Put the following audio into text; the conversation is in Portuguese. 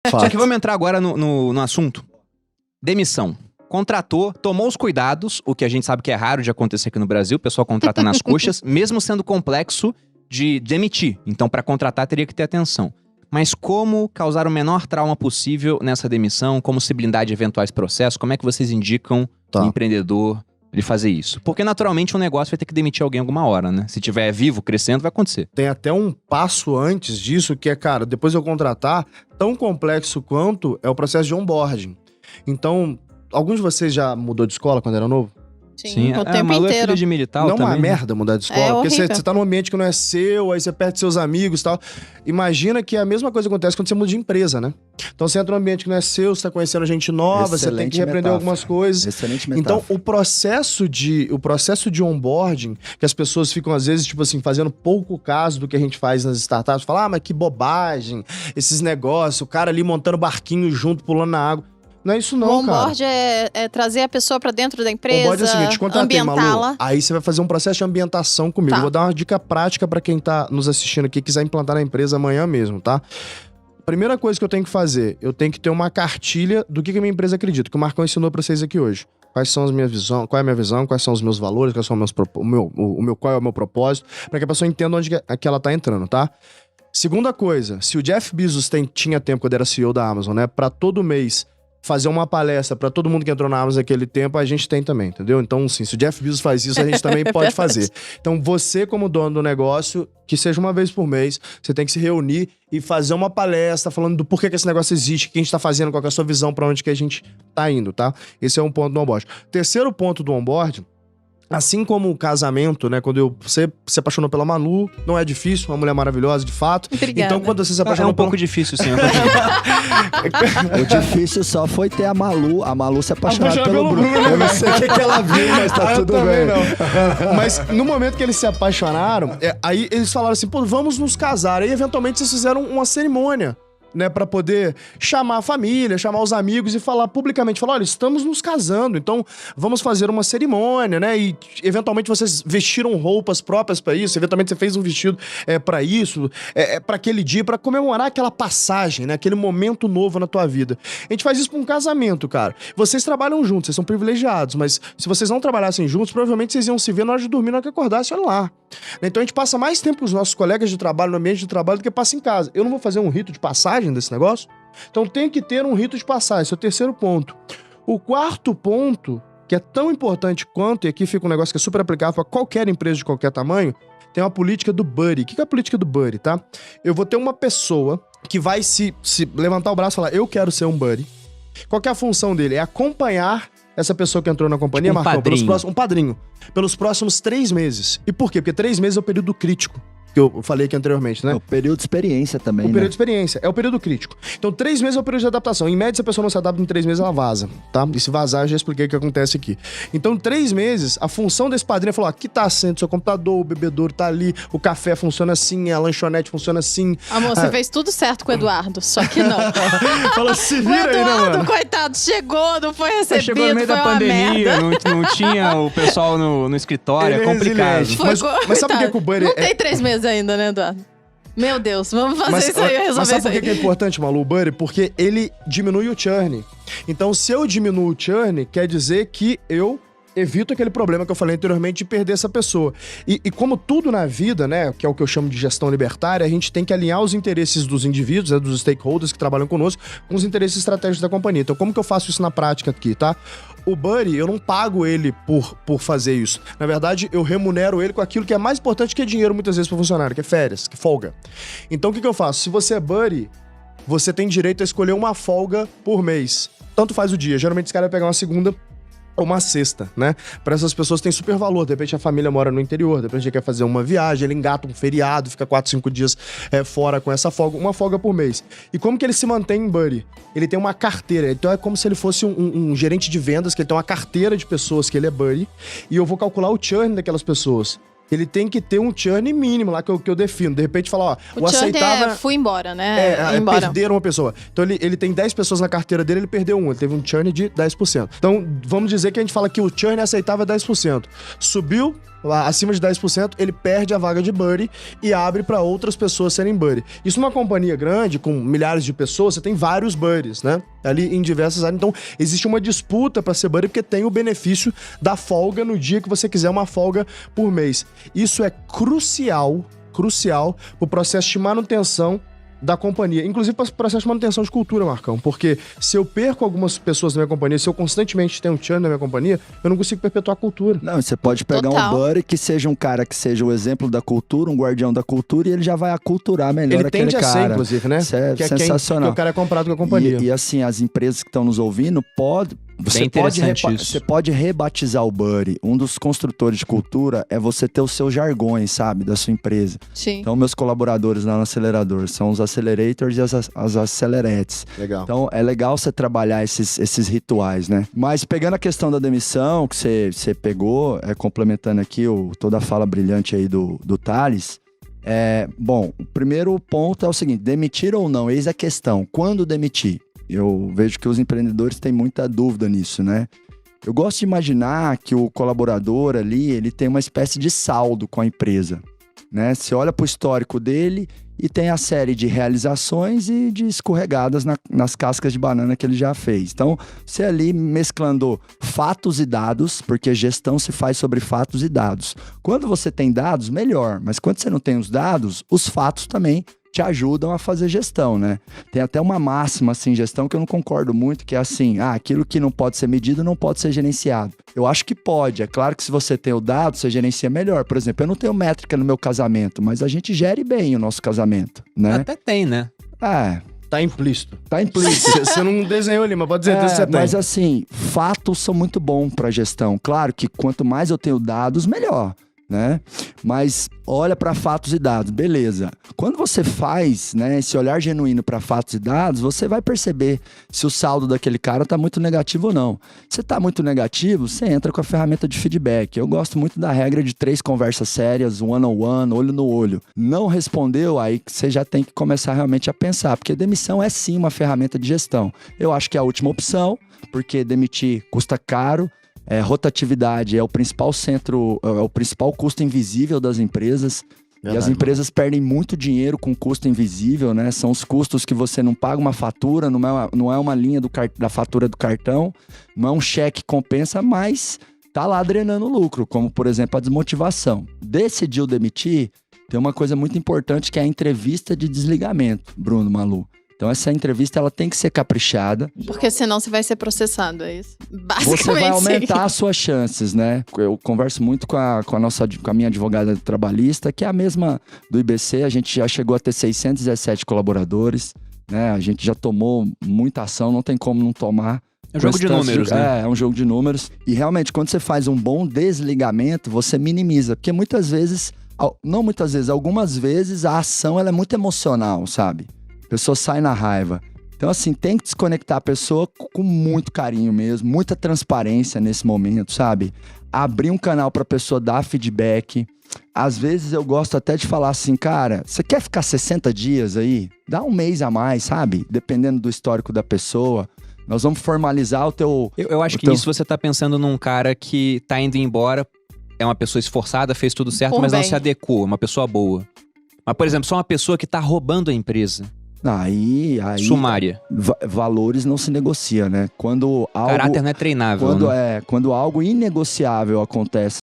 Só que vamos entrar agora no assunto. Demissão. Contratou, tomou os cuidados, o que a gente sabe que é raro de acontecer aqui no Brasil, o pessoal contrata nas coxas, mesmo sendo complexo de demitir. Então, para contratar, teria que ter atenção. Mas como causar o menor trauma possível nessa demissão? Como se blindar de eventuais processos? Como é que vocês indicam o empreendedor de fazer isso? Porque, naturalmente, um negócio vai ter que demitir alguém alguma hora, né? Se tiver vivo, crescendo, vai acontecer. Tem até um passo antes disso, que é, cara, depois de eu contratar, tão complexo quanto é o processo de onboarding. Então, alguns de vocês já mudou de escola quando era novo? Sim, o tempo Malu é inteiro. filho de militar Não é também, uma né? merda mudar de escola, porque horrível. você tá num ambiente que não é seu, aí você perde seus amigos e tal. Imagina que a mesma coisa acontece quando você muda de empresa, né? Então você entra num ambiente que não é seu, você tá conhecendo gente nova, você tem que reaprender algumas coisas. Excelente metáfora. Então, o processo de onboarding, que as pessoas ficam, às vezes, tipo assim, fazendo pouco caso do que a gente faz nas startups, falam, mas que bobagem, esses negócios, o cara ali montando barquinho junto, pulando na água. Não é isso não, o onboard é trazer a pessoa pra dentro da O empresa, onboard é o seguinte, contratei, Malu, ambientá-la. aí você vai fazer um processo de ambientação comigo. Tá. Eu vou dar uma dica prática pra quem tá nos assistindo aqui e quiser implantar na empresa amanhã mesmo, tá? Primeira coisa que eu tenho que fazer, eu tenho que ter uma cartilha do que a minha empresa acredita, que o Marcão ensinou pra vocês aqui hoje. Quais são as minhas visões, qual é a minha visão, quais são os meus valores, quais são qual é o meu propósito, pra que a pessoa entenda onde que ela tá entrando, tá? Segunda coisa, se o Jeff Bezos tinha tempo quando era CEO da Amazon, né, pra todo mês fazer uma palestra pra todo mundo que entrou na Amazon naquele tempo, a gente tem também, entendeu? Então, sim, se o Jeff Bezos faz isso, a gente também pode fazer. Então, você como dono do negócio, que seja uma vez por mês, você tem que se reunir e fazer uma palestra falando do porquê que esse negócio existe, o que a gente tá fazendo, qual que é a sua visão, pra onde que a gente tá indo, tá? Esse é um ponto do onboard. Terceiro ponto do onboard, assim como o casamento, né? Quando você se apaixonou pela Malu, não é difícil, uma mulher maravilhosa, de fato. Obrigada. Então, quando você se É apaixonou um pouco difícil, sim. O difícil só foi ter a Malu se apaixonar Apaixonar pelo pelo Bruno. Bruno. Eu não sei o que ela viu, mas tá Eu tudo também bem. não. Mas no momento que eles se apaixonaram, aí eles falaram assim, pô, vamos nos casar. Aí, eventualmente, eles fizeram uma cerimônia, né, pra poder chamar a família, chamar os amigos e falar publicamente, falar, olha, estamos nos casando, então vamos fazer uma cerimônia, né, e eventualmente vocês vestiram roupas próprias pra isso, eventualmente você fez um vestido pra isso, pra aquele dia, pra comemorar aquela passagem, né, aquele momento novo na tua vida. A gente faz isso pra um casamento, cara. Vocês trabalham juntos, vocês são privilegiados, mas se vocês não trabalhassem juntos, provavelmente vocês iam se ver na hora de dormir, na hora que acordasse, olha lá. Então a gente passa mais tempo com os nossos colegas de trabalho, no ambiente de trabalho, do que passa em casa. Eu não vou fazer um rito de passagem desse negócio? Então tem que ter um rito de passagem, esse é o terceiro ponto. O quarto ponto, que é tão importante quanto, e aqui fica um negócio que é super aplicável para qualquer empresa de qualquer tamanho, tem uma política do buddy. O que é a política do buddy, tá? Eu vou ter uma pessoa que vai se levantar o braço e falar, eu quero ser um buddy. Qual que é a função dele? É acompanhar essa pessoa que entrou na companhia, Tipo um Marcão, padrinho. um padrinho, pelos próximos 3 meses. E por quê? Porque 3 meses é o período crítico, que eu falei aqui anteriormente, né? O período de experiência também, O né? período de experiência, é o período crítico. Então, 3 meses é o período de adaptação. Em média, se a pessoa não se adapta em 3 meses, ela vaza, tá? E se vazar, eu já expliquei o que acontece aqui. Então, 3 meses, a função desse padrinho é falar, aqui tá assento o seu computador, o bebedouro tá ali, o café funciona assim, a lanchonete funciona assim. Amor, você fez tudo certo com o Eduardo, só que não. Fala, se O vira aí, né, Eduardo, mano? coitado, chegou, não foi recebido, Chegou no meio foi da uma pandemia, merda. não tinha o pessoal no escritório, Ele é é complicado. resiliente. Foi Mas sabe por que coitado. que o buddy Não é- tem 3 meses ainda, né, Eduardo? Meu Deus, vamos fazer isso aí, resolver mas sabe isso por que aí. que é importante, Malu, o buddy? Porque ele diminui o churn. Então, se eu diminuo o churn, quer dizer que eu evito aquele problema que eu falei anteriormente de perder essa pessoa. E como tudo na vida, né, que é o que eu chamo de gestão libertária, a gente tem que alinhar os interesses dos indivíduos, né, dos stakeholders que trabalham conosco, com os interesses estratégicos da companhia. Então, como que eu faço isso na prática aqui, tá? O buddy, eu não pago ele por fazer isso. Na verdade, eu remunero ele com aquilo que é mais importante que dinheiro, muitas vezes, para o funcionário, que é férias, que folga. Então, o que eu faço? Se você é buddy, você tem direito a escolher uma folga por mês. Tanto faz o dia. Geralmente, esse cara vai pegar uma segunda ou uma sexta, né? Para essas pessoas tem super valor. De repente a família mora no interior, de repente ele quer fazer uma viagem, ele engata um feriado, fica 4, 5 dias fora com essa folga, uma folga por mês. E como que ele se mantém em buddy? Ele tem uma carteira, então é como se ele fosse um gerente de vendas, que ele tem uma carteira de pessoas que ele é buddy, e eu vou calcular o churn daquelas pessoas. Ele tem que ter um churn mínimo lá que eu defino. De repente falar, ó, O churn aceitável... fui embora, né? Embora. Perderam uma pessoa. Então ele tem 10 pessoas na carteira dele, ele perdeu um. Ele teve um churn de 10%. Então, vamos dizer que a gente fala que o churn aceitável é 10%. Subiu acima de 10%, ele perde a vaga de buddy e abre para outras pessoas serem buddy. Isso numa companhia grande, com milhares de pessoas, você tem vários buddies, né? Ali em diversas áreas. Então, existe uma disputa para ser buddy porque tem o benefício da folga no dia que você quiser, uma folga por mês. Isso é crucial pro processo de manutenção da companhia, inclusive para o processo de manutenção de cultura, Marcão, porque se eu perco algumas pessoas da minha companhia, se eu constantemente tenho um churn na minha companhia, eu não consigo perpetuar a cultura. Não, você pode pegar Total. um buddy que seja um cara que seja o exemplo da cultura, um guardião da cultura, e ele já vai aculturar melhor Ele aquele tende a cara. ser, inclusive, né? Isso é que sensacional. que o cara é comprado com a companhia. E assim, as empresas que estão nos ouvindo, você interessante isso. você pode rebatizar o buddy. Um dos construtores de cultura é você ter os seus jargões, sabe, da sua empresa. Sim. Então, meus colaboradores lá no acelerador são os accelerators e as aceleretes. Legal. Então, é legal você trabalhar esses rituais, né? Mas pegando a questão da demissão, que você pegou, complementando aqui toda a fala brilhante aí do Thales, bom, o primeiro ponto é o seguinte: demitir ou não, eis a questão. Quando demitir? Eu vejo que os empreendedores têm muita dúvida nisso, né? Eu gosto de imaginar que o colaborador ali, ele tem uma espécie de saldo com a empresa, né? Você olha para o histórico dele e tem a série de realizações e de escorregadas nas cascas de banana que ele já fez. Então, você ali mesclando fatos e dados, porque gestão se faz sobre fatos e dados. Quando você tem dados, melhor. Mas quando você não tem os dados, os fatos também te ajudam a fazer gestão, né? Tem até uma máxima, assim, em gestão que eu não concordo muito, que é assim, aquilo que não pode ser medido não pode ser gerenciado. Eu acho que pode. É claro que se você tem o dado, você gerencia melhor. Por exemplo, eu não tenho métrica no meu casamento, mas a gente gere bem o nosso casamento, né? Até tem, né? Tá implícito. Tá implícito. Você não desenhou ali, mas pode dizer que você tem. Mas assim, fatos são muito bons para gestão. Claro que quanto mais eu tenho dados, melhor, né? Mas olha para fatos e dados, beleza. Quando você faz, né, esse olhar genuíno para fatos e dados, você vai perceber se o saldo daquele cara tá muito negativo ou não. Se tá muito negativo, você entra com a ferramenta de feedback. Eu gosto muito da regra de 3 conversas sérias, one-on-one, olho no olho. Não respondeu, aí você já tem que começar realmente a pensar, porque demissão é sim uma ferramenta de gestão. Eu acho que é a última opção, porque demitir custa caro. Rotatividade é o principal custo invisível das empresas. Verdade, e as empresas perdem muito dinheiro com custo invisível, né? São os custos que você não paga uma fatura, não é uma linha da fatura do cartão, não é um cheque que compensa, mas tá lá drenando lucro, como por exemplo a desmotivação. Decidiu demitir, tem uma coisa muito importante que é a entrevista de desligamento, Bruno, Malu. Então essa entrevista ela tem que ser caprichada. Porque senão você vai ser processado, é isso? Basicamente. Você vai aumentar as suas chances, né? Eu converso muito com a minha advogada trabalhista, que é a mesma do IBC. A gente já chegou a ter 617 colaboradores, né? A gente já tomou muita ação, não tem como não tomar. É um jogo de números, né? É um jogo de números. E realmente, quando você faz um bom desligamento, você minimiza. Porque muitas vezes, não muitas vezes, algumas vezes a ação ela é muito emocional, sabe? A pessoa sai na raiva. Então, assim, tem que desconectar a pessoa com muito carinho mesmo, muita transparência nesse momento, sabe? Abrir um canal pra pessoa dar feedback. Às vezes eu gosto até de falar assim, cara, você quer ficar 60 dias aí? Dá um mês a mais, sabe? Dependendo do histórico da pessoa. Nós vamos formalizar o teu... Eu acho que nisso você tá pensando num cara que tá indo embora, é uma pessoa esforçada, fez tudo certo, Por mas não bem. se adequou, uma pessoa boa. Mas, por exemplo, só uma pessoa que tá roubando a empresa. Aí Sumária. Valores não se negocia, né? Quando algo... Caráter não é treinável, né? Quando algo inegociável acontece